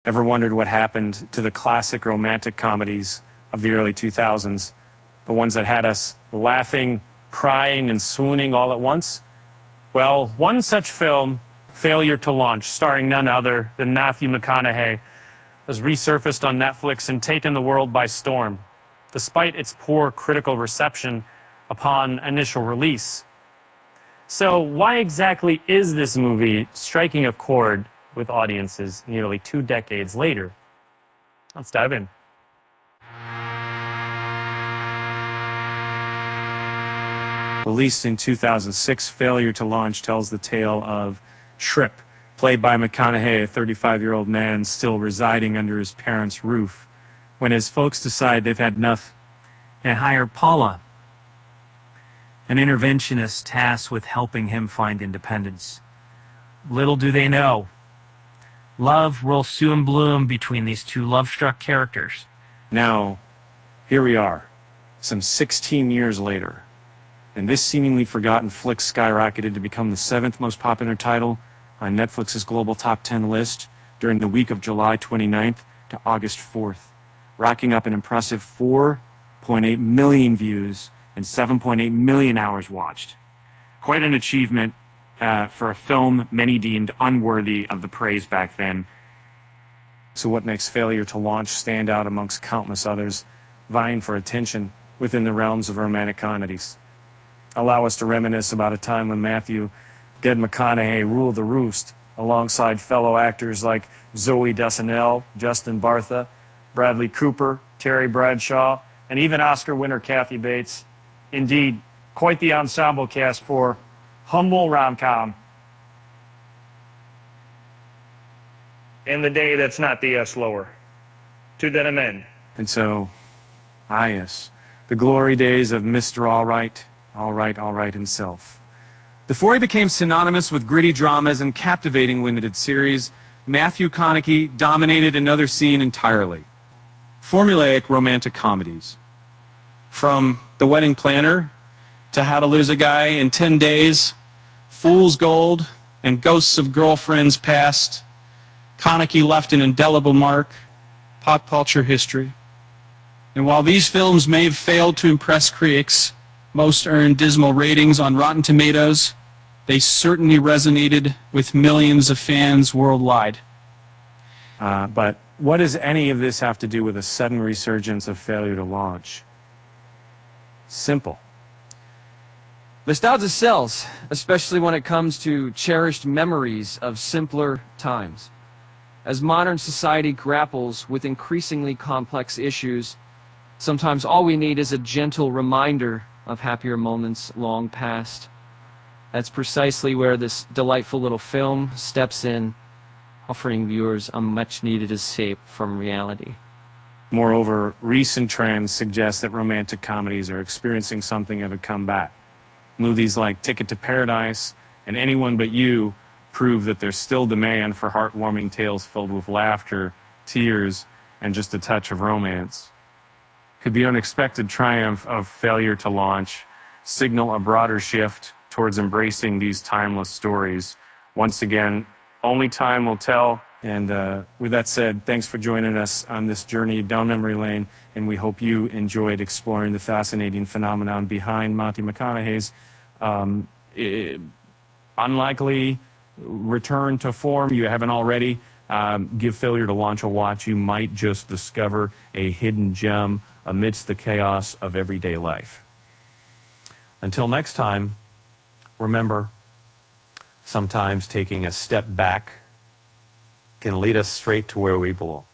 Ever wondered what happened to the classic romantic comedies of the early 2000s? The ones that had us laughing, crying, and swooning all at once? Well, one such film, Failure to Launch, starring none other than Matthew McConaughey, has resurfaced on Netflix and taken the world by storm, despite its poor critical reception upon initial release. So why exactly is this movie striking a chord with audiences nearly 2 decades later? Let's dive in. Released in 2006, Failure to Launch tells the tale of Trip, played by McConaughey, a 35-year-old man still residing under his parents' roof, when his folks decide they've had enough and hire Paula, an interventionist tasked with helping him find independence. Little do they know, love will soon bloom between these two love-struck characters. Now, here we are, some 16 years later, and this seemingly forgotten flick skyrocketed to become the 7th most popular title on Netflix's global top 10 list during the week of July 29th to August 4th, racking up an impressive 4.8 million views and 7.8 million hours watched. Quite an achievement for a film many deemed unworthy of the praise back then. So what makes Failure to Launch stand out amongst countless others vying for attention within the realms of romantic comedies? Allow us to reminisce about a time when Matthew McConaughey ruled the roost alongside fellow actors like Zoe Deschanel, Justin Bartha, Bradley Cooper, Terry Bradshaw, and even Oscar winner Kathy Bates. Indeed, quite the ensemble cast for humble rom-com. In the day that's not the slower. To that amen. And so, yes, the glory days of Mr. All Right himself. Before he became synonymous with gritty dramas and captivating limited series, Matthew McConaughey dominated another scene entirely. Formulaic romantic comedies. From The Wedding Planner to How to Lose a Guy in 10 Days, Fool's Gold, and Ghosts of Girlfriends Past, McConaughey left an indelible mark, pop culture history. And while these films may have failed to impress critics, most earned dismal ratings on Rotten Tomatoes, they certainly resonated with millions of fans worldwide. But what does any of this have to do with a sudden resurgence of Failure to Launch? Simple. Nostalgia sells, especially when it comes to cherished memories of simpler times. As modern society grapples with increasingly complex issues, sometimes all we need is a gentle reminder of happier moments long past. That's precisely where this delightful little film steps in, offering viewers a much-needed escape from reality. Moreover, recent trends suggest that romantic comedies are experiencing something of a comeback. Movies like Ticket to Paradise and Anyone But You prove that there's still demand for heartwarming tales filled with laughter, tears, and just a touch of romance. Could the unexpected triumph of Failure to Launch signal a broader shift towards embracing these timeless stories? Once again, only time will tell. And with that said, thanks for joining us on this journey down memory lane, and we hope you enjoyed exploring the fascinating phenomenon behind Matthew McConaughey's unlikely return to form. You haven't already. Give Failure to Launch a watch. You might just discover a hidden gem amidst the chaos of everyday life. Until next time, remember, sometimes taking a step back can lead us straight to where we belong.